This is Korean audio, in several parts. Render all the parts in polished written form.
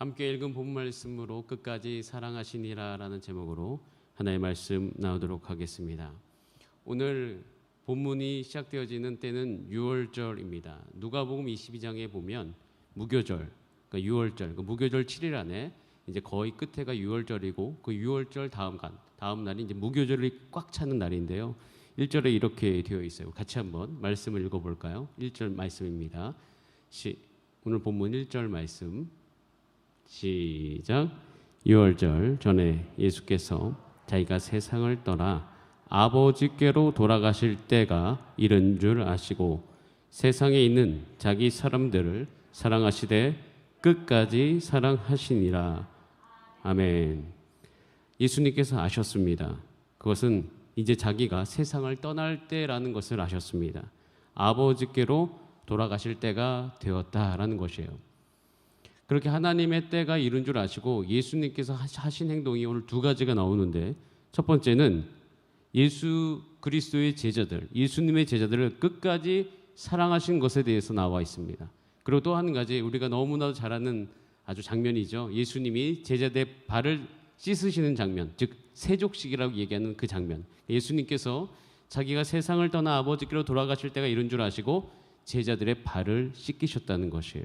함께 읽은 본 말씀으로 끝까지 사랑하시니라 라는 제목으로 하나의 말씀 나오도록 하겠습니다. 오늘 본문이 시작되어지는 때는 유월절입니다. 누가복음 22장에 보면 무교절, 그러니까 유월절, 무교절 7일 안에 이제 거의 끝에가 유월절이고 그 유월절 다음 날이 이제 무교절이 꽉 차는 날인데요. 1절에 이렇게 되어 있어요. 같이 한번 말씀을 읽어볼까요? 1절 말씀입니다. 오늘 본문 1절 말씀 시작. 유월절 전에 예수께서 자기가 세상을 떠나 아버지께로 돌아가실 때가 이른 줄 아시고 세상에 있는 자기 사람들을 사랑하시되 끝까지 사랑하시니라. 아멘. 예수님께서 아셨습니다. 그것은 이제 자기가 세상을 떠날 때라는 것을 아셨습니다. 아버지께로 돌아가실 때가 되었다라는 것이에요. 그렇게 하나님의 때가 이른 줄 아시고 예수님께서 하신 행동이 오늘 두 가지가 나오는데, 첫 번째는 예수 그리스도의 제자들, 예수님의 제자들을 끝까지 사랑하신 것에 대해서 나와 있습니다. 그리고 또 한 가지 우리가 너무나도 잘 아는 아주 장면이죠. 예수님이 제자들의 발을 씻으시는 장면, 즉 세족식이라고 얘기하는 그 장면. 예수님께서 자기가 세상을 떠나 아버지께로 돌아가실 때가 이른 줄 아시고 제자들의 발을 씻기셨다는 것이에요.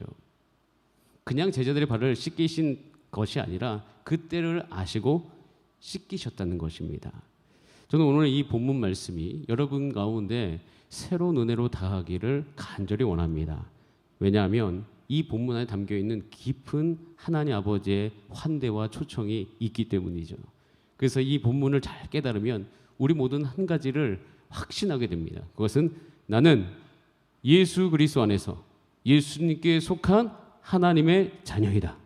그냥 제자들의 발을 씻기신 것이 아니라 그때를 아시고 씻기셨다는 것입니다. 저는 오늘 이 본문 말씀이 여러분 가운데 새로운 은혜로 다하기를 간절히 원합니다. 왜냐하면 이 본문 안에 담겨있는 깊은 하나님 아버지의 환대와 초청이 있기 때문이죠. 그래서 이 본문을 잘 깨달으면 우리 모두는 한 가지를 확신하게 됩니다. 그것은 나는 예수 그리스도 안에서 예수님께 속한 하나님의 자녀이다.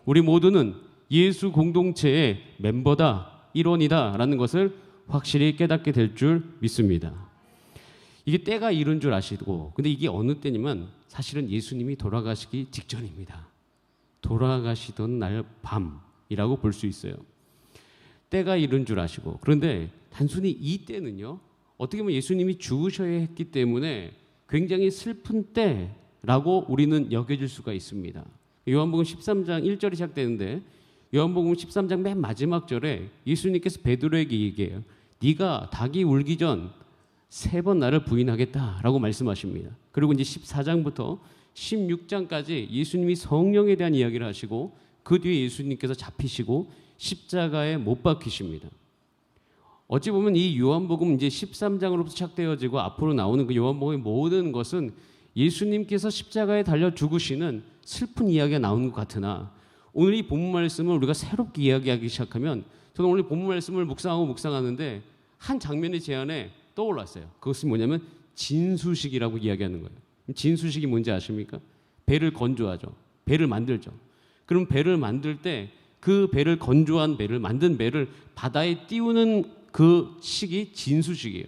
우리 모두는 예수 공동체의 멤버다, 일원이다 라는 것을 확실히 깨닫게 될 줄 믿습니다. 이게 때가 이른 줄 아시고, 근데 이게 어느 때냐면 사실은 예수님이 돌아가시기 직전입니다. 돌아가시던 날 밤이라고 볼 수 있어요. 때가 이른 줄 아시고, 그런데 단순히 이 때는요, 어떻게 보면 예수님이 죽으셔야 했기 때문에 굉장히 슬픈 때라고 우리는 여겨질 수가 있습니다. 요한복음 13장 1절이 시작되는데 요한복음 13장 맨 마지막 절에 예수님께서 베드로에게 얘기해요. 네가 닭이 울기 전 3번 나를 부인하겠다라고 말씀하십니다. 그리고 이제 14장부터 16장까지 예수님이 성령에 대한 이야기를 하시고 그 뒤에 예수님께서 잡히시고 십자가에 못 박히십니다. 어찌 보면 이 요한복음 이제 13장으로부터 시작되어지고 앞으로 나오는 그 요한복음의 모든 것은 예수님께서 십자가에 달려 죽으시는 슬픈 이야기가 나오는 것 같으나 오늘 이 본문 말씀을 우리가 새롭게 이야기하기 시작하면 저는 오늘 본문 말씀을 묵상하는데 한 장면이 제 안에 떠올랐어요. 그것은 뭐냐면 진수식이라고 이야기하는 거예요. 진수식이 뭔지 아십니까? 배를 건조하죠. 배를 만들죠. 그럼 배를 만들 때 그 배를 건조한 배를 만든 배를 바다에 띄우는 그 식이 진수식이에요.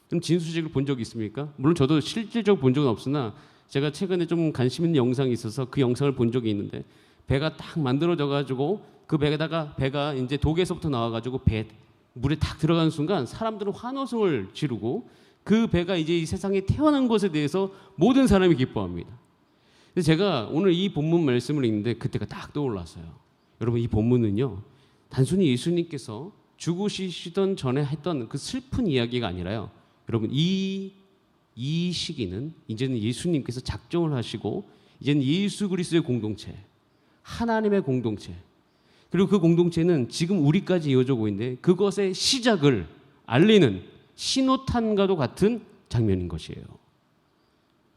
그럼 진수식을 본 적이 있습니까? 물론 저도 실질적으로 본 적은 없으나 제가 최근에 좀 관심 있는 영상이 있어서 그 영상을 본 적이 있는데 배가 딱 만들어져 가지고 그 배에다가 배가 이제 독에서부터 나와 가지고 물에 딱 들어가는 순간 사람들은 환호성을 지르고 그 배가 이제 이 세상에 태어난 것에 대해서 모든 사람이 기뻐합니다. 그래서 제가 오늘 이 본문 말씀을 읽는데 그때가 딱 떠올랐어요. 여러분, 이 본문은요, 단순히 예수님께서 죽으시던 전에 했던 그 슬픈 이야기가 아니라요. 여러분, 이 시기는 이제는 예수님께서 작정을 하시고 이제는 예수 그리스도의 공동체, 하나님의 공동체, 그리고 그 공동체는 지금 우리까지 이어져 오고 있는데 그것의 시작을 알리는 신호탄과도 같은 장면인 것이에요.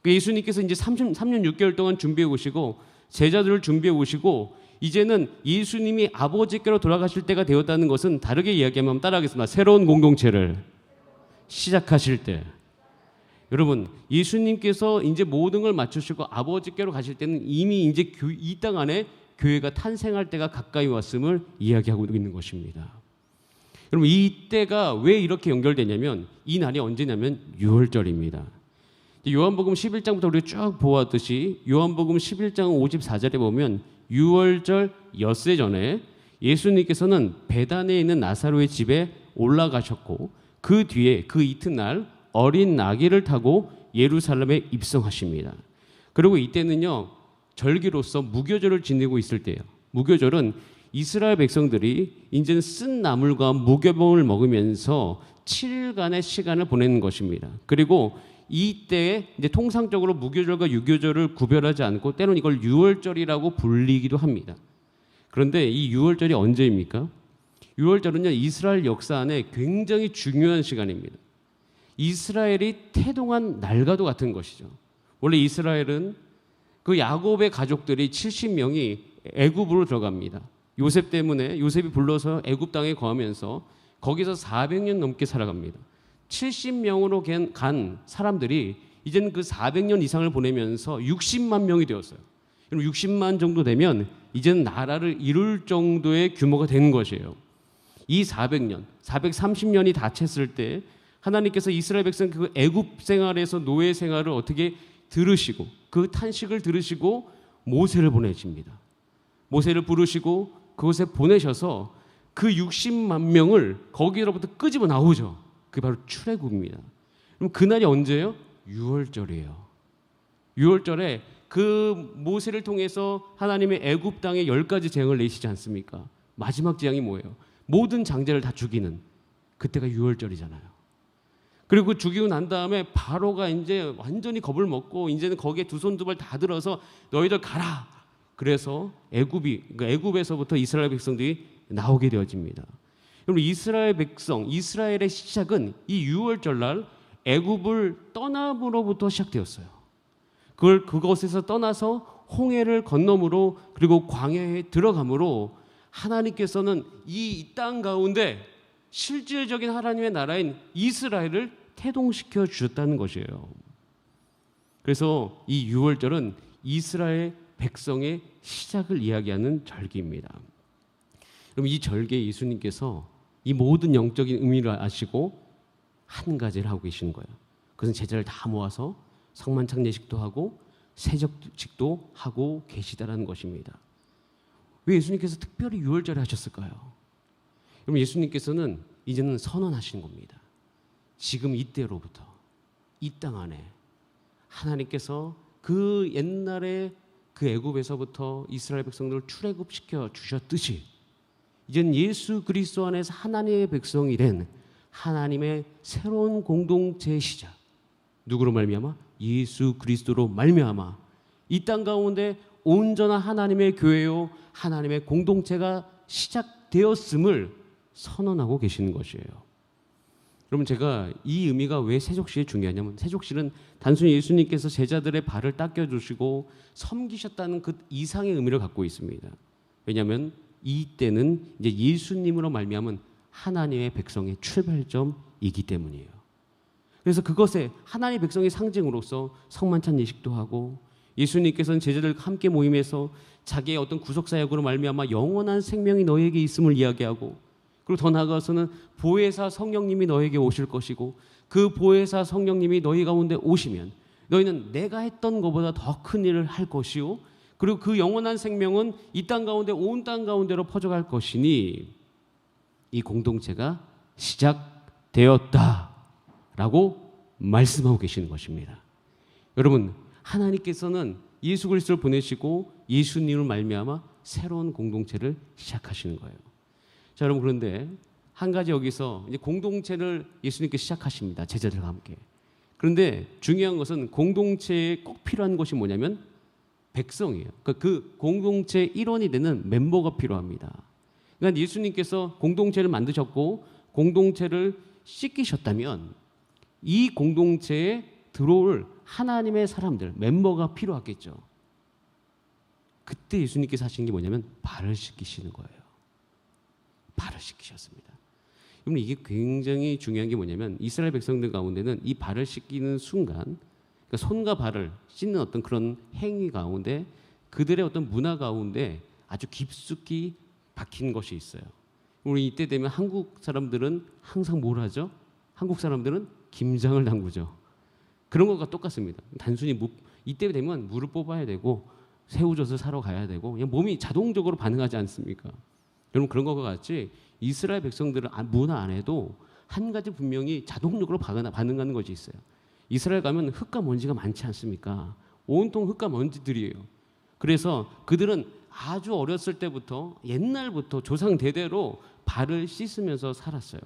예수님께서 이제 3년 6개월 동안 준비해 오시고 제자들을 준비해 오시고 이제는 예수님이 아버지께로 돌아가실 때가 되었다는 것은 다르게 이야기하면 따라하겠습니다. 새로운 공동체를 시작하실 때, 여러분, 예수님께서 이제 모든 걸 맞추시고 아버지께로 가실 때는 이미 이제 이 땅 안에 교회가 탄생할 때가 가까이 왔음을 이야기하고 있는 것입니다. 여러분, 이 때가 왜 이렇게 연결되냐면 이 날이 언제냐면 유월절입니다. 요한복음 11장부터 우리가 쭉 보았듯이 요한복음 11장 54절에 보면 유월절 엿새 전에 예수님께서는 베단에 있는 나사로의 집에 올라가셨고 그 뒤에 그 이튿날 어린 나귀를 타고 예루살렘에 입성하십니다. 그리고 이때는요 절기로서 무교절을 지내고 있을 때예요. 무교절은 이스라엘 백성들이 이제는 쓴 나물과 무교병을 먹으면서 7일간의 시간을 보내는 것입니다. 그리고 이때에 이제 통상적으로 무교절과 유교절을 구별하지 않고 때로는 이걸 유월절이라고 불리기도 합니다. 그런데 이 유월절이 언제입니까? 유월절은요, 이스라엘 역사 안에 굉장히 중요한 시간입니다. 이스라엘이 태동한 날과도 같은 것이죠. 원래 이스라엘은 그 야곱의 가족들이 70명이 애굽으로 들어갑니다. 요셉 때문에 요셉이 불러서 애굽 땅에 거하면서 거기서 400년 넘게 살아갑니다. 70명으로 간 사람들이 이제는 그 400년 이상을 보내면서 60만 명이 되었어요. 그럼 60만 정도 되면 이제는 나라를 이룰 정도의 규모가 되는 것이에요. 이 400년, 430년이 다 찼을 때 하나님께서 이스라엘 백성 그 애굽 생활에서 노예 생활을 어떻게 들으시고 그 탄식을 들으시고 모세를 보내십니다. 모세를 부르시고 그곳에 보내셔서 그 60만 명을 거기로부터 끄집어 나오죠. 그게 바로 출애굽입니다. 그럼 그날이 언제예요? 6월절이에요. 6월절에 그 모세를 통해서 하나님의 애굽 땅에 10가지 재앙을 내시지 않습니까? 마지막 재앙이 뭐예요? 모든 장자를 다 죽이는, 그때가 6월절이잖아요. 그리고 죽이고 난 다음에 바로가 이제 완전히 겁을 먹고 이제는 거기에 두 손 두 발 다 들어서 너희들 가라. 그래서 애굽에서부터 이스라엘 백성들이 나오게 되어집니다. 여러분, 이스라엘 백성, 이스라엘의 시작은 이 6월절 날 애굽을 떠남으로부터 시작되었어요. 그것에서 떠나서 홍해를 건너므로 그리고 광야에 들어가므로 하나님께서는 이 땅 가운데 실질적인 하나님의 나라인 이스라엘을 태동시켜 주셨다는 것이에요. 그래서 이 6월절은 이스라엘 백성의 시작을 이야기하는 절기입니다. 그럼 이 절기에 예수님께서 이 모든 영적인 의미를 아시고 한 가지를 하고 계시는 거예요. 그것은 제자를 다 모아서 성만찬 예식도 하고 세적식도 하고 계시다라는 것입니다. 왜 예수님께서 특별히 6월절에 하셨을까요? 그럼 예수님께서는 이제는 선언하시는 겁니다. 지금 이때로부터 이 땅 안에 하나님께서 그 옛날에 그 애굽에서부터 이스라엘 백성들을 출애굽시켜 주셨듯이 이제는 예수 그리스도 안에서 하나님의 백성이 된 하나님의 새로운 공동체의 시작, 누구로 말미암아? 예수 그리스도로 말미암아 이 땅 가운데 온전한 하나님의 교회요 하나님의 공동체가 시작되었음을 선언하고 계시는 것이에요. 여러분, 제가 이 의미가 왜 세족실이 중요하냐면, 세족실은 단순히 예수님께서 제자들의 발을 닦여주시고 섬기셨다는 그 이상의 의미를 갖고 있습니다. 왜냐하면 이때는 이제 예수님으로 말미암은 하나님의 백성의 출발점이기 때문이에요. 그래서 그것에 하나님의 백성의 상징으로서 성만찬 예식도 하고, 예수님께서는 제자들과 함께 모임에서 자기의 어떤 구속사역으로 말미암아 영원한 생명이 너에게 있음을 이야기하고, 그리고 더 나아가서는 보혜사 성령님이 너에게 오실 것이고 그 보혜사 성령님이 너희 가운데 오시면 너희는 내가 했던 것보다 더 큰 일을 할 것이요 그리고 그 영원한 생명은 이 땅 가운데 온 땅 가운데로 퍼져갈 것이니 이 공동체가 시작되었다라고 말씀하고 계시는 것입니다. 여러분, 하나님께서는 예수 그리스도를 보내시고 예수님을 말미암아 새로운 공동체를 시작하시는 거예요. 자, 여러분, 그런데 한 가지 여기서 이제 공동체를 예수님께서 시작하십니다. 제자들과 함께. 그런데 중요한 것은 공동체에 꼭 필요한 것이 뭐냐면 백성이에요. 그러니까 그 공동체의 일원이 되는 멤버가 필요합니다. 그러니까 예수님께서 공동체를 만드셨고 공동체를 씻기셨다면 이 공동체에 들어올 하나님의 사람들, 멤버가 필요하겠죠. 그때 예수님께서 하신 게 뭐냐면 발을 씻기시는 거예요. 발을 씻기셨습니다. 그럼 이게 굉장히 중요한 게 뭐냐면 이스라엘 백성들 가운데는 이 발을 씻기는 순간, 그러니까 손과 발을 씻는 어떤 그런 행위 가운데 그들의 어떤 문화 가운데 아주 깊숙이 박힌 것이 있어요. 우리 이때 되면 한국 사람들은 항상 뭘 하죠? 한국 사람들은 김장을 담그죠. 그런 것과 똑같습니다. 단순히 이때 되면 물을 뽑아야 되고 새우젓을 사러 가야 되고 그냥 몸이 자동적으로 반응하지 않습니까? 여러분, 그런 것과 같이 이스라엘 백성들은 문화 안에도 한 가지 분명히 자동적으로 반응하는 것이 있어요. 이스라엘 가면 흙과 먼지가 많지 않습니까? 온통 흙과 먼지들이에요. 그래서 그들은 아주 어렸을 때부터 옛날부터 조상 대대로 발을 씻으면서 살았어요.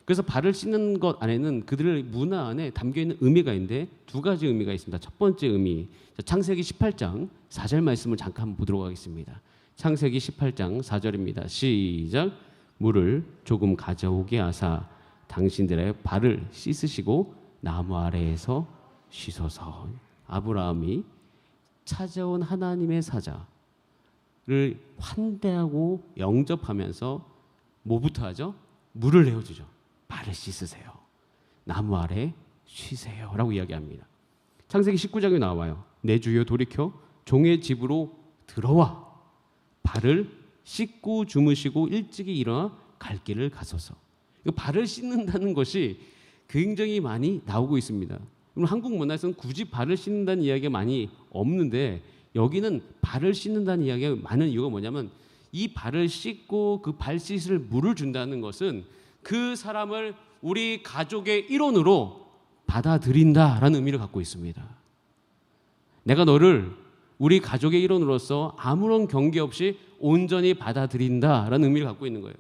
그래서 발을 씻는 것 안에는 그들의 문화 안에 담겨있는 의미가 있는데 두 가지 의미가 있습니다. 첫 번째 의미, 창세기 18장 4절 말씀을 잠깐 한번 보도록 하겠습니다. 창세기 18장 4절입니다. 시작. 물을 조금 가져오게 하사 당신들의 발을 씻으시고 나무 아래에서 씻어서. 아브라함이 찾아온 하나님의 사자를 환대하고 영접하면서 뭐부터 하죠? 물을 내어주죠. 발을 씻으세요. 나무 아래 쉬세요 라고 이야기합니다. 창세기 19장에 나와요. 내 주여 돌이켜 종의 집으로 들어와 발을 씻고 주무시고 일찍이 일어나 갈 길을 가소서. 발을 씻는다는 것이 굉장히 많이 나오고 있습니다. 한국 문화에서는 굳이 발을 씻는다는 이야기가 많이 없는데 여기는 발을 씻는다는 이야기가 많은 이유가 뭐냐면 이 발을 씻고 그 발 씻을 물을 준다는 것은 그 사람을 우리 가족의 일원으로 받아들인다라는 의미를 갖고 있습니다. 내가 너를 우리 가족의 일원으로서 아무런 경계 없이 온전히 받아들인다라는 의미를 갖고 있는 거예요.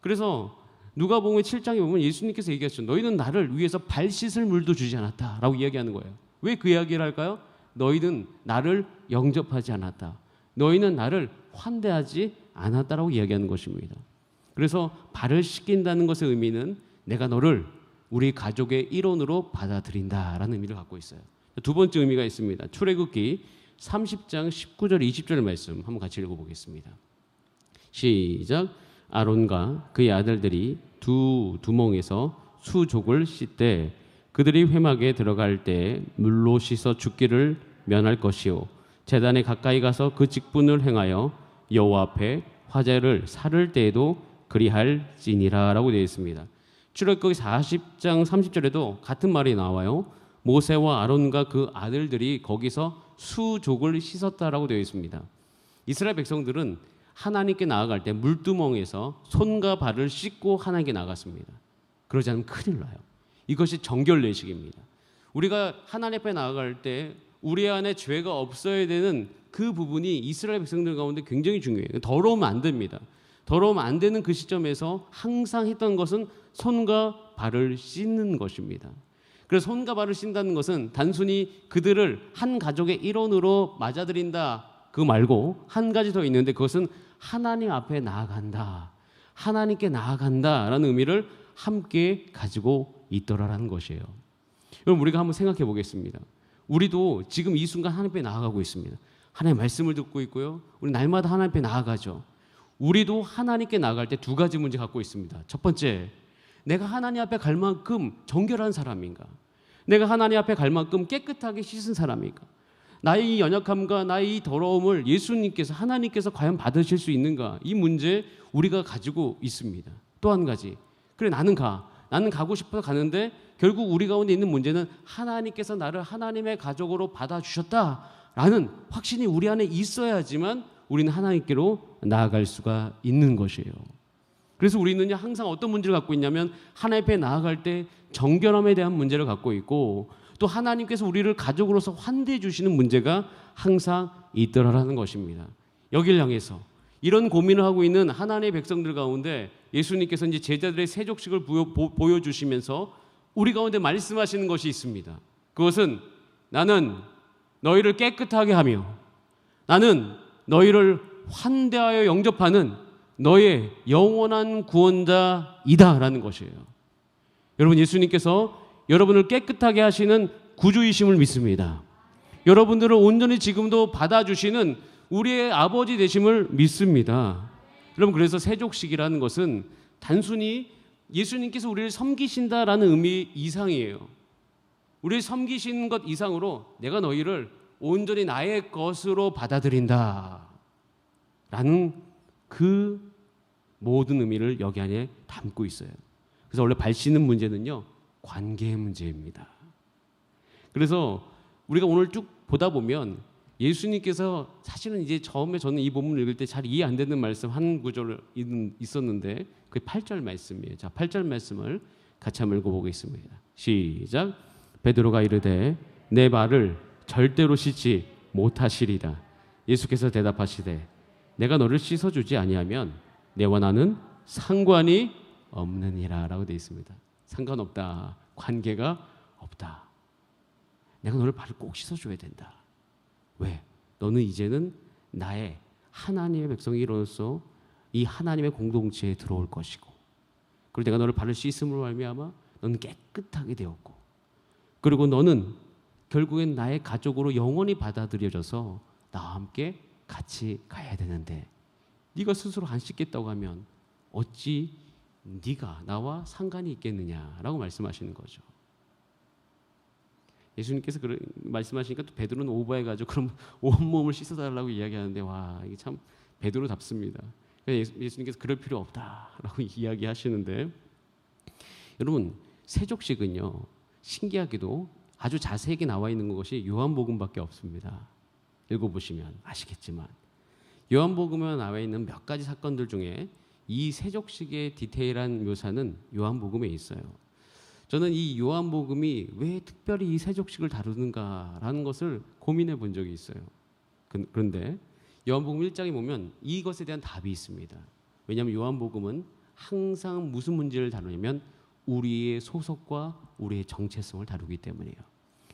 그래서 누가복음 7장에 보면 예수님께서 얘기하셨죠. 너희는 나를 위해서 발 씻을 물도 주지 않았다라고 이야기하는 거예요. 왜 그 이야기를 할까요? 너희는 나를 영접하지 않았다. 너희는 나를 환대하지 않았다라고 이야기하는 것입니다. 그래서 발을 씻긴다는 것의 의미는 내가 너를 우리 가족의 일원으로 받아들인다라는 의미를 갖고 있어요. 두 번째 의미가 있습니다. 출애굽기 30장 19절 20절 말씀 한번 같이 읽어보겠습니다. 시작. 아론과 그의 아들들이 두 두멍에서 수족을 씻되 그들이 회막에 들어갈 때 물로 씻어 죽기를 면할 것이요 제단에 가까이 가서 그 직분을 행하여 여호와 앞에 화제를 살을 때에도 그리할지니라 라고 되어 있습니다. 출애굽기 40장 30절에도 같은 말이 나와요. 모세와 아론과 그 아들들이 거기서 수족을 씻었다라고 되어 있습니다. 이스라엘 백성들은 하나님께 나아갈 때 물두멍에서 손과 발을 씻고 하나님께 나갔습니다. 그러지 않으면 큰일 나요. 이것이 정결례식입니다. 우리가 하나님 앞에 나아갈 때 우리 안에 죄가 없어야 되는 그 부분이 이스라엘 백성들 가운데 굉장히 중요해요. 더러우면 안 됩니다. 더러우면 안 되는 그 시점에서 항상 했던 것은 손과 발을 씻는 것입니다. 그래서 손과 발을 씻는다는 것은 단순히 그들을 한 가족의 일원으로 맞아들인다 그거 말고 한 가지 더 있는데 그것은 하나님 앞에 나아간다. 하나님께 나아간다라는 의미를 함께 가지고 있더라라는 것이에요. 여러분 우리가 한번 생각해 보겠습니다. 우리도 지금 이 순간 하나님 앞에 나아가고 있습니다. 하나님의 말씀을 듣고 있고요. 우리 날마다 하나님 앞에 나아가죠. 우리도 하나님께 나아갈 때 두 가지 문제 갖고 있습니다. 첫 번째, 내가 하나님 앞에 갈 만큼 정결한 사람인가? 내가 하나님 앞에 갈 만큼 깨끗하게 씻은 사람인가? 나의 이 연약함과 나의 이 더러움을 예수님께서 하나님께서 과연 받으실 수 있는가? 이 문제 우리가 가지고 있습니다. 또 한 가지, 그래 나는 가고 싶어서 가는데 결국 우리 가운데 있는 문제는 하나님께서 나를 하나님의 가족으로 받아주셨다라는 확신이 우리 안에 있어야지만 우리는 하나님께로 나아갈 수가 있는 것이에요. 그래서 우리는 항상 어떤 문제를 갖고 있냐면 하나님 앞에 나아갈 때 정결함에 대한 문제를 갖고 있고 또 하나님께서 우리를 가족으로서 환대해 주시는 문제가 항상 있더라라는 것입니다. 여길 향해서 이런 고민을 하고 있는 하나님의 백성들 가운데 예수님께서 이제 제자들의 세족식을 보여주시면서 우리 가운데 말씀하시는 것이 있습니다. 그것은 나는 너희를 깨끗하게 하며 나는 너희를 환대하여 영접하는 너의 영원한 구원자이다라는 것이에요. 여러분 예수님께서 여러분을 깨끗하게 하시는 구주이심을 믿습니다. 여러분들을 온전히 지금도 받아주시는 우리의 아버지 되심을 믿습니다. 여러분 그래서 세족식이라는 것은 단순히 예수님께서 우리를 섬기신다라는 의미 이상이에요. 우리를 섬기신 것 이상으로 내가 너희를 온전히 나의 것으로 받아들인다 라는 그 모든 의미를 여기 안에 담고 있어요. 그래서 원래 발 씻는 문제는요 관계의 문제입니다. 그래서 우리가 오늘 쭉 보다 보면 예수님께서 사실은 이제 처음에 저는 이 본문을 읽을 때 잘 이해 안 되는 말씀 한 구절 있었는데 그게 8절 말씀이에요. 자, 8절 말씀을 같이 한번 읽어보겠습니다. 시작. 베드로가 이르되 내 발을 절대로 씻지 못하시리다. 예수께서 대답하시되 내가 너를 씻어주지 아니하면 내와 나는 상관이 없느니라 라고 되어 있습니다. 상관없다. 관계가 없다. 내가 너를 발을 꼭 씻어줘야 된다. 왜? 너는 이제는 나의 하나님의 백성이로서 이 하나님의 공동체에 들어올 것이고, 그리고 내가 너를 발을 씻음으로 말미암아 너는 깨끗하게 되었고, 그리고 너는 결국엔 나의 가족으로 영원히 받아들여져서 나와 함께 같이 가야 되는데 네가 스스로 안 씻겠다고 하면 어찌 네가 나와 상관이 있겠느냐라고 말씀하시는 거죠. 예수님께서 말씀하시니까 또 베드로는 오버해가지고 그럼 온몸을 씻어달라고 이야기하는데 와, 이게 참 베드로답습니다. 예수님께서 그럴 필요 없다라고 이야기하시는데, 여러분 세족식은요 신기하게도 아주 자세하게 나와 있는 것이 요한복음밖에 없습니다. 읽어보시면 아시겠지만 요한복음에 나와 있는 몇 가지 사건들 중에 이 세족식의 디테일한 묘사는 요한복음에 있어요. 저는 이 요한복음이 왜 특별히 이 세족식을 다루는가라는 것을 고민해 본 적이 있어요. 그런데 요한복음 1장에 보면 이것에 대한 답이 있습니다. 왜냐하면 요한복음은 항상 무슨 문제를 다루냐면 우리의 소속과 우리의 정체성을 다루기 때문이에요.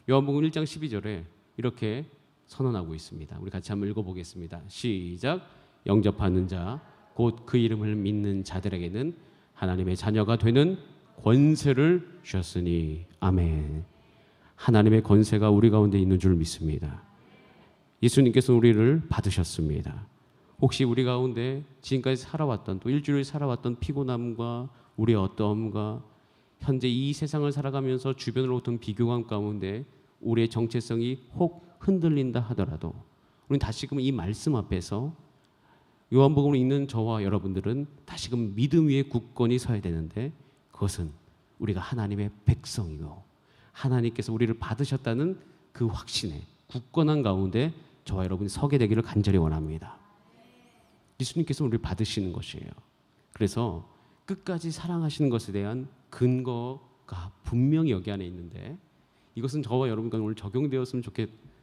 요한복음 1장 12절에 이렇게 선언하고 있습니다. 우리 같이 한번 읽어보겠습니다. 시작. 영접하는 자 곧 그 이름을 믿는 자들에게는 하나님의 자녀가 되는 권세를 주셨으니 아멘. 하나님의 권세가 우리 가운데 있는 줄 믿습니다. 예수님께서 우리를 받으셨습니다. 혹시 우리 가운데 지금까지 살아왔던 또 일주일 살아왔던 피곤함과 우리의 어떠함과 현재 이 세상을 살아가면서 주변으로부터 비교감 가운데 우리의 정체성이 혹 흔들린다 하더라도 우리는 다시금 이 말씀 앞에서 요한복음을 읽는 저와 여러분들은 다시금 믿음 위에 굳건히 서야 되는데, 그것은 우리가 하나님의 백성이고 하나님께서 우리를 받으셨다는 그 확신에 굳건한 가운데 저와 여러분이 서게 되기를 간절히 원합니다. 예수님께서 우리를 받으시는 것이에요. 그래서 끝까지 사랑하시는 것에 대한 근거가 분명히 여기 안에 있는데, 이것은 저와 여러분과 오늘 적용되었으면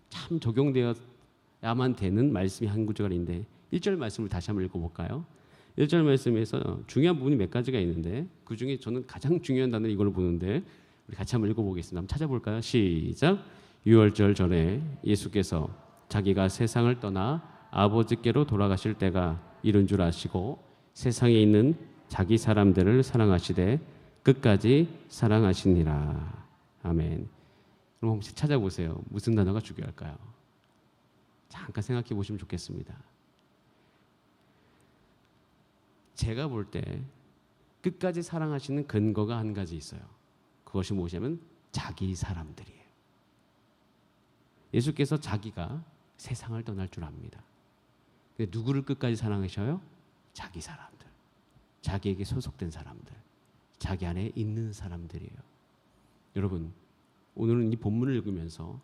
참 적용되어야만 되는 말씀이 한 구절인데 1절 말씀을 다시 한번 읽어볼까요? 1절 말씀에서 중요한 부분이 몇 가지가 있는데 그 중에 저는 가장 중요한 단어를 이걸 보는데 우리 같이 한번 읽어보겠습니다. 한번 찾아볼까요? 시작. 유월절 전에 예수께서 자기가 세상을 떠나 아버지께로 돌아가실 때가 이른 줄 아시고 세상에 있는 자기 사람들을 사랑하시되 끝까지 사랑하시니라. 아멘. 그럼 혹시 찾아보세요. 무슨 단어가 중요할까요? 잠깐 생각해 보시면 좋겠습니다. 제가 볼 때 끝까지 사랑하시는 근거가 한 가지 있어요. 그것이 무엇이냐면 자기 사람들이에요. 예수께서 자기가 세상을 떠날 줄 압니다. 근데 누구를 끝까지 사랑하셔요? 자기 사람들, 자기에게 소속된 사람들, 자기 안에 있는 사람들이에요. 여러분, 오늘은 이 본문을 읽으면서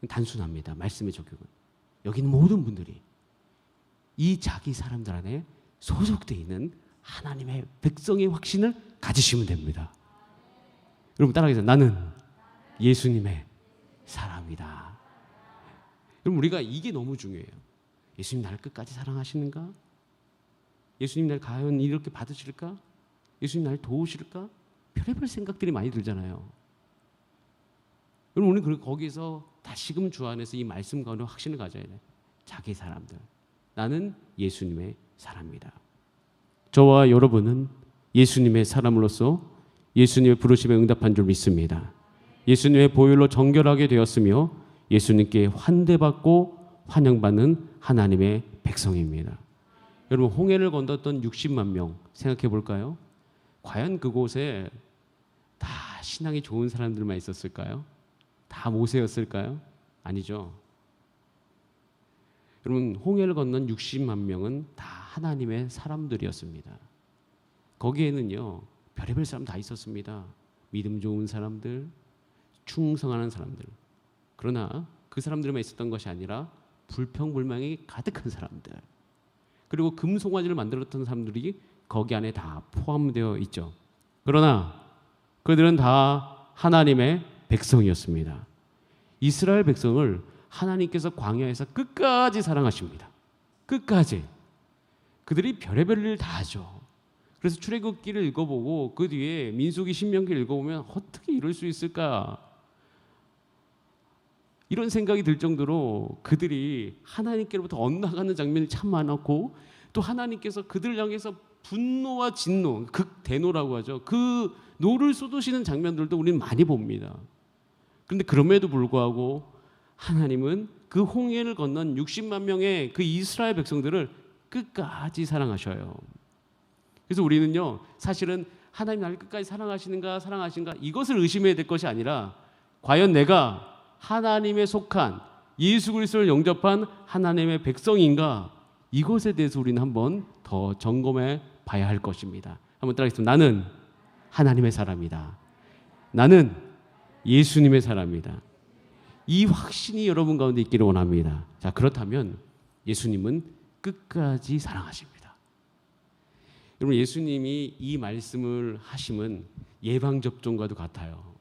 단순합니다. 말씀의 적용은. 여기 있는 모든 분들이 이 자기 사람들 안에 소속되어 있는 하나님의 백성의 확신을 가지시면 됩니다. 여러분 따라하세요. 나는 예수님의 사람이다. 여러분 우리가 이게 너무 중요해요. 예수님 나를 끝까지 사랑하시는가? 예수님 나를 과연 이렇게 받으실까? 예수님 나를 도우실까? 별의별 생각들이 많이 들잖아요. 여러분 우리는 거기서 다시금 주 안에서 이 말씀 가운데 확신을 가져야 돼요. 자기 사람들. 나는 예수님의 사람이다. 저와 여러분은 예수님의 사람으로서 예수님의 부르심에 응답한 줄 믿습니다. 예수님의 보혈로 정결하게 되었으며 예수님께 환대받고 환영받는 하나님의 백성입니다. 여러분 홍해를 건넜던 60만 명 생각해 볼까요? 과연 그곳에 다 신앙이 좋은 사람들만 있었을까요? 다 모세였을까요? 아니죠. 여러분 홍해를 건넌 60만 명은 다 하나님의 사람들이었습니다. 거기에는요 별의별 사람 다 있었습니다. 믿음 좋은 사람들, 충성하는 사람들. 그러나 그 사람들만 있었던 것이 아니라 불평불만이 가득한 사람들, 그리고 금송아지를 만들었던 사람들이 거기 안에 다 포함되어 있죠. 그러나 그들은 다 하나님의 백성이었습니다. 이스라엘 백성을 하나님께서 광야에서 끝까지 사랑하십니다. 끝까지. 그들이 별의별 일 다 하죠. 그래서 출애굽기를 읽어보고 그 뒤에 민수기, 신명기를 읽어보면 어떻게 이럴 수 있을까? 이런 생각이 들 정도로 그들이 하나님께로부터 엇나가는 장면이 참 많았고, 또 하나님께서 그들을 향해서 분노와 진노, 극대노라고 하죠. 그 노를 쏟으시는 장면들도 우리는 많이 봅니다. 그런데 그럼에도 불구하고 하나님은 그 홍해를 건넌 60만 명의 그 이스라엘 백성들을 끝까지 사랑하셔요. 그래서 우리는요, 사실은 하나님 나를 끝까지 사랑하시는가 이것을 의심해야 될 것이 아니라, 과연 내가 하나님에 속한 예수 그리스도를 영접한 하나님의 백성인가, 이것에 대해서 우리는 한번 더 점검해 봐야 할 것입니다. 한번 따라하겠습니다. 나는 하나님의 사람이다. 나는 예수님의 사람이다. 이 확신이 여러분 가운데 있기를 원합니다. 자, 그렇다면 예수님은 끝까지 사랑하십니다. 여러분, 예수님이 이 말씀을 하심은 예방접종과도 같아요.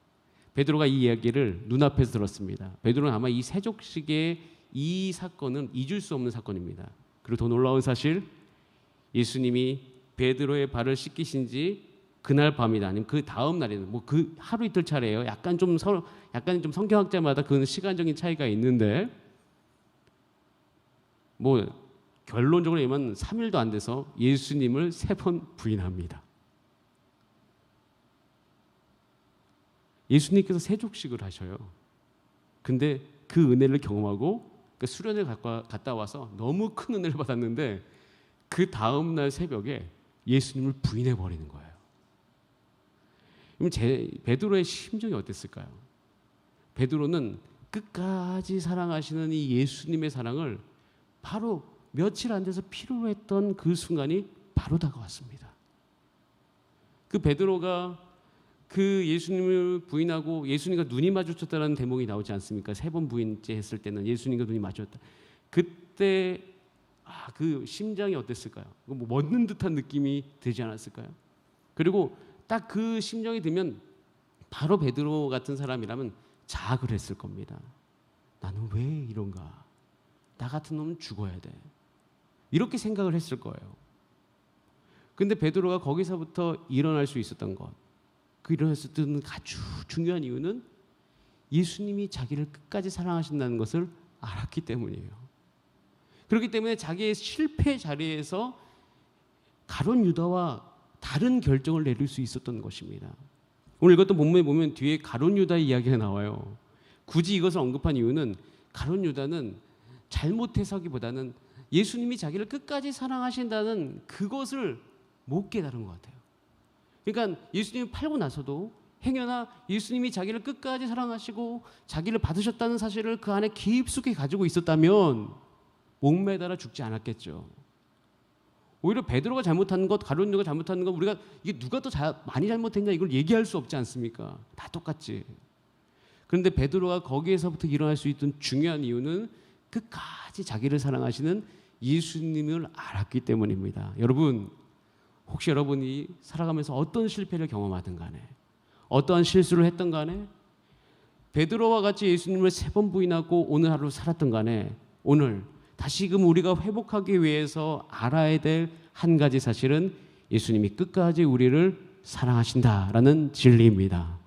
베드로가 이 이야기를 눈앞에서 들었습니다. 베드로는 아마 이 세족식의 이 사건은 잊을 수 없는 사건입니다. 그리고 더 놀라운 사실, 예수님이 베드로의 발을 씻기신 지 그날 밤이다, 아니면 그 다음 날에는 뭐 그 하루 이틀 차례예요. 약간 좀 성경학자마다 그 시간적인 차이가 있는데, 뭐 결론적으로 얘기하면 3일도 안 돼서 예수님을 3번 부인합니다. 예수님께서 세족식을 하셔요. 근데 그 은혜를 경험하고 그 수련회 갔다 와서 너무 큰 은혜를 받았는데, 그 다음 날 새벽에 예수님을 부인해 버리는 거예요. 그럼 베드로의 심정이 어땠을까요? 베드로는 끝까지 사랑하시는 이 예수님의 사랑을 바로 며칠 안 돼서 필요로 했던 그 순간이 바로 다가왔습니다. 그 베드로가 그 예수님을 부인하고 예수님과 눈이 마주쳤다는 대목이 나오지 않습니까? 3번 부인째 했을 때는 예수님과 눈이 마주쳤다. 그때 그 심장이 어땠을까요? 뭐 멎는 듯한 느낌이 들지 않았을까요? 그리고 딱 그 심정이 들면 바로 베드로 같은 사람이라면 자학을 했을 겁니다. 나는 왜 이런가? 나 같은 놈은 죽어야 돼. 이렇게 생각을 했을 거예요. 근데 베드로가 거기서부터 일어날 수 있었던 것, 그 일어날 수 있는 아주 중요한 이유는 예수님이 자기를 끝까지 사랑하신다는 것을 알았기 때문이에요. 그렇기 때문에 자기의 실패 자리에서 가룟 유다와 다른 결정을 내릴 수 있었던 것입니다. 오늘 읽었던 본문에 보면 뒤에 가룟 유다의 이야기가 나와요. 굳이 이것을 언급한 이유는 가룟 유다는 잘못 해석이보다는 예수님이 자기를 끝까지 사랑하신다는 그것을 못 깨달은 것 같아요. 그러니까 예수님이 팔고 나서도 행여나 예수님이 자기를 끝까지 사랑하시고 자기를 받으셨다는 사실을 그 안에 깊숙이 가지고 있었다면 목매달아 죽지 않았겠죠. 오히려 베드로가 잘못한 것, 가룟 유다가 잘못한 것, 우리가 이게 누가 더 많이 잘못했냐 이걸 얘기할 수 없지 않습니까? 다 똑같지. 그런데 베드로가 거기에서부터 일어날 수 있던 중요한 이유는 끝까지 자기를 사랑하시는 예수님을 알았기 때문입니다. 여러분, 혹시 여러분이 살아가면서 어떤 실패를 경험하든 간에, 어떠한 실수를 했던 간에, 베드로와 같이 예수님을 3번 부인하고 오늘 하루 살았던 간에, 오늘 다시금 우리가 회복하기 위해서 알아야 될 한 가지 사실은 예수님이 끝까지 우리를 사랑하신다라는 진리입니다.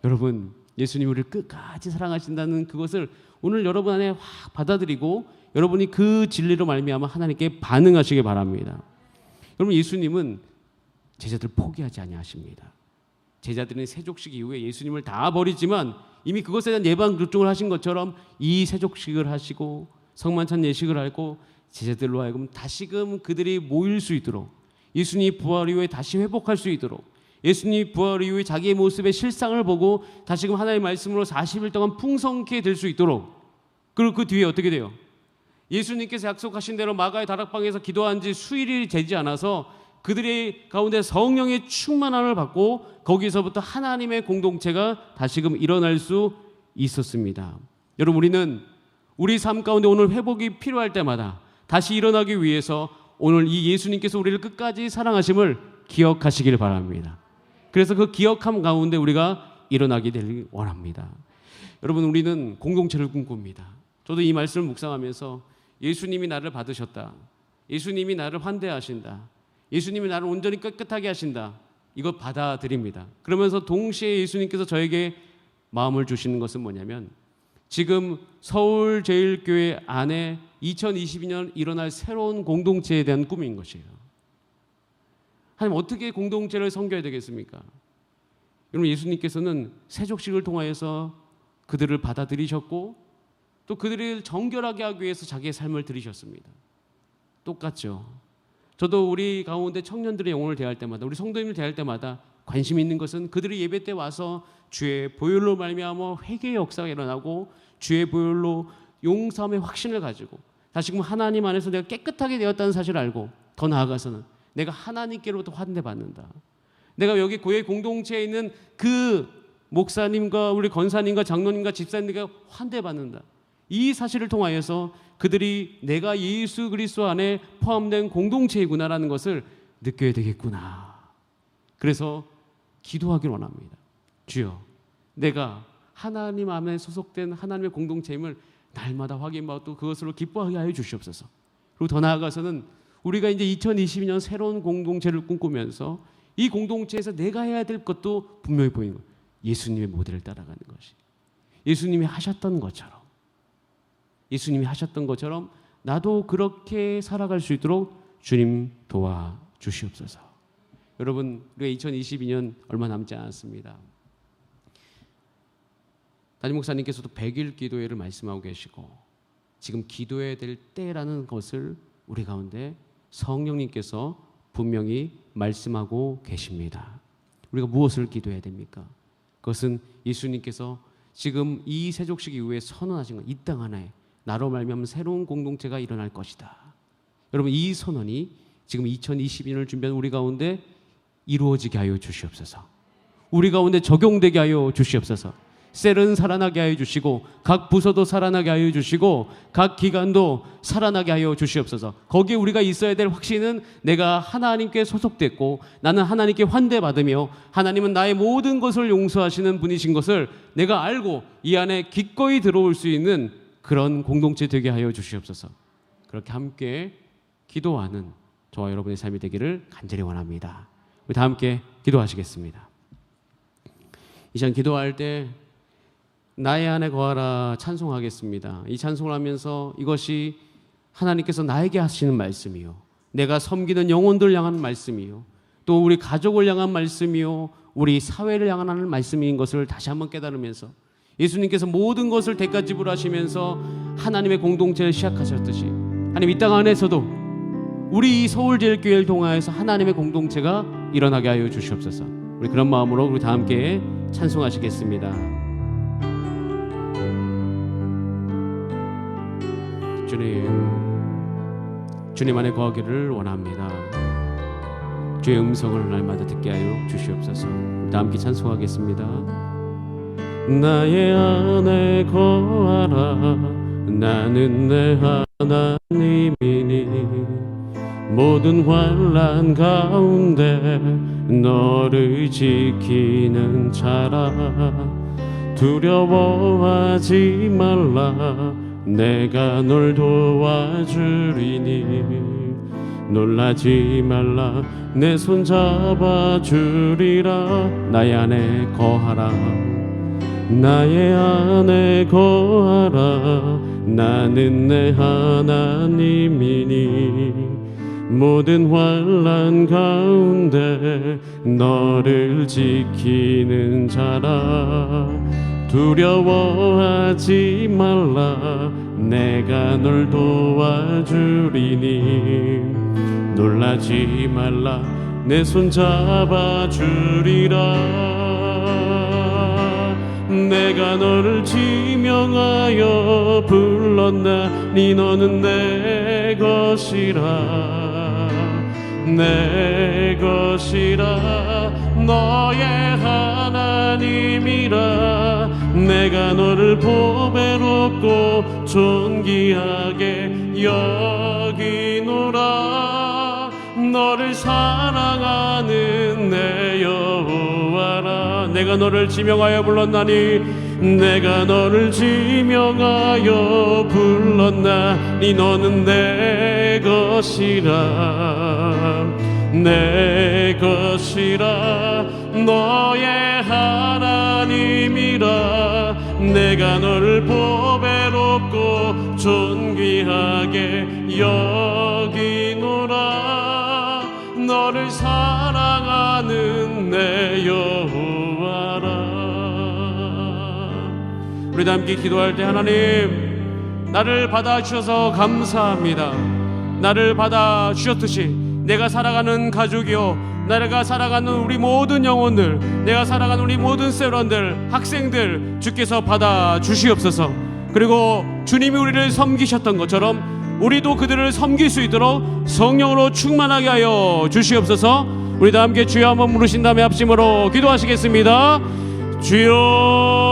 여러분, 예수님이 우리를 끝까지 사랑하신다는 그것을 오늘 여러분 안에 확 받아들이고 여러분이 그 진리로 말미암아 하나님께 반응하시기 바랍니다. 여러분, 예수님은 제자들 포기하지 아니하십니다. 제자들은 세족식 이후에 예수님을 다 버리지만 이미 그것에 대한 예방접종을 하신 것처럼 이 세족식을 하시고 성만찬 예식을 하고 제자들로 하여금 다시금 그들이 모일 수 있도록, 예수님 부활 이후에 다시 회복할 수 있도록, 예수님 부활 이후에 자기의 모습의 실상을 보고 다시금 하나님의 말씀으로 40일 동안 풍성케 될 수 있도록, 그리고 그 뒤에 어떻게 돼요? 예수님께서 약속하신 대로 마가의 다락방에서 기도한 지 수일이 되지 않아서 그들의 가운데 성령의 충만함을 받고 거기서부터 하나님의 공동체가 다시금 일어날 수 있었습니다. 여러분, 우리는 우리 삶 가운데 오늘 회복이 필요할 때마다 다시 일어나기 위해서 오늘 이 예수님께서 우리를 끝까지 사랑하심을 기억하시길 바랍니다. 그래서 그 기억함 가운데 우리가 일어나게 되길 원합니다. 여러분, 우리는 공동체를 꿈꿉니다. 저도 이 말씀을 묵상하면서 예수님이 나를 받으셨다, 예수님이 나를 환대하신다, 예수님이 나를 온전히 깨끗하게 하신다, 이거 받아들입니다. 그러면서 동시에 예수님께서 저에게 마음을 주시는 것은 뭐냐면, 지금 서울제일교회 안에 2022년 일어날 새로운 공동체에 대한 꿈인 것이에요. 하나님, 어떻게 공동체를 섬겨야 되겠습니까? 여러분, 예수님께서는 세족식을 통하여서 그들을 받아들이셨고 또 그들을 정결하게 하기 위해서 자기의 삶을 들이셨습니다. 똑같죠. 저도 우리 가운데 청년들의 영혼을 대할 때마다, 우리 성도님을 대할 때마다 관심 있는 것은 그들이 예배 때 와서 주의 보혈로 말미암아 회개의 역사가 일어나고 주의 보혈로 용서함의 확신을 가지고 다시금 하나님 안에서 내가 깨끗하게 되었다는 사실을 알고, 더 나아가서는 내가 하나님께로부터 환대받는다, 내가 여기 교회 공동체에 있는 그 목사님과 우리 권사님과 장로님과 집사님과 환대받는다, 이 사실을 통하여서 그들이 내가 예수 그리스도 안에 포함된 공동체이구나라는 것을 느껴야 되겠구나. 그래서 기도하길 원합니다. 주여, 내가 하나님 안에 소속된 하나님의 공동체임을 날마다 확인받고 또 그것으로 기뻐하게 하여 주시옵소서. 그리고 더 나아가서는 우리가 이제 2022년 새로운 공동체를 꿈꾸면서 이 공동체에서 내가 해야 될 것도 분명히 보이는 거예요. 예수님의 모델을 따라가는 것이, 예수님이 하셨던 것처럼, 예수님이 하셨던 것처럼 나도 그렇게 살아갈 수 있도록 주님 도와주시옵소서. 여러분, 우리가 2022년 얼마 남지 않았습니다. 담임 목사님께서도 100일 기도회를 말씀하고 계시고, 지금 기도해야 될 때라는 것을 우리 가운데 성령님께서 분명히 말씀하고 계십니다. 우리가 무엇을 기도해야 됩니까? 그것은 예수님께서 지금 이 세족식 이후에 선언하신 것, 이 땅 하나에 나로 말미암아 새로운 공동체가 일어날 것이다. 여러분, 이 선언이 지금 2022년을 준비하는 우리 가운데 이루어지게 하여 주시옵소서. 우리 가운데 적용되게 하여 주시옵소서. 셀은 살아나게 하여 주시고 각 부서도 살아나게 하여 주시고 각 기관도 살아나게 하여 주시옵소서. 거기에 우리가 있어야 될 확신은 내가 하나님께 소속됐고 나는 하나님께 환대받으며 하나님은 나의 모든 것을 용서하시는 분이신 것을 내가 알고 이 안에 기꺼이 들어올 수 있는 그런 공동체 되게 하여 주시옵소서. 그렇게 함께 기도하는 저와 여러분의 삶이 되기를 간절히 원합니다. 우리 다 함께 기도하시겠습니다. 이 시간 기도할 때 나의 안에 거하라 찬송하겠습니다. 이 찬송을 하면서 이것이 하나님께서 나에게 하시는 말씀이요, 내가 섬기는 영혼들 향한 말씀이요, 또 우리 가족을 향한 말씀이요, 우리 사회를 향한 말씀인 것을 다시 한번 깨달으면서 예수님께서 모든 것을 대가 지불하시면서 하나님의 공동체를 시작하셨듯이 하나님 이 땅 안에서도 우리 이 서울제일교회를 통하여서 하나님의 공동체가 일어나게 하여 주시옵소서. 우리 그런 마음으로 우리 다 함께 찬송하시겠습니다. 주님 안에 거하기를 원합니다. 주의 음성을 날마다 듣게 하여 주시옵소서. 다 함께 찬송하겠습니다. 나의 안에 거하라, 나는 내 하나님이니 모든 환난 가운데 너를 지키는 자라. 두려워하지 말라, 내가 널 도와주리니 놀라지 말라, 내 손 잡아주리라. 나의 안에 거하라, 나의 안에 거하라, 나는 내 하나님이니 모든 환난 가운데 너를 지키는 자라. 두려워하지 말라, 내가 널 도와주리니 놀라지 말라, 내 손 잡아주리라. 내가 너를 지명하여 불렀나니 너는 내 것이라, 내 것이라. 너의 하나님이라. 내가 너를 보배롭고 존귀하게 여기노라. 너를 사랑하는 내 여호와라. 내가 너를 지명하여 불렀나니 내가 너를 지명하여 불렀나니 너는 내 것이라 내 것이라 너의 하나님이라 내가 너를 보배롭고 존귀하게 여기노라 너를 사랑하는 내 여호와라. 우리 다 함께 기도할 때 하나님 나를 받아주셔서 감사합니다. 나를 받아주셨듯이 내가 살아가는 가족이요 내가 살아가는 우리 모든 영혼들 내가 살아가는 우리 모든 세런들 학생들 주께서 받아주시옵소서. 그리고 주님이 우리를 섬기셨던 것처럼 우리도 그들을 섬길 수 있도록 성령으로 충만하게 하여 주시옵소서. 우리 다 함께 주여 한번 부르신 다음에 합심으로 기도하시겠습니다. 주여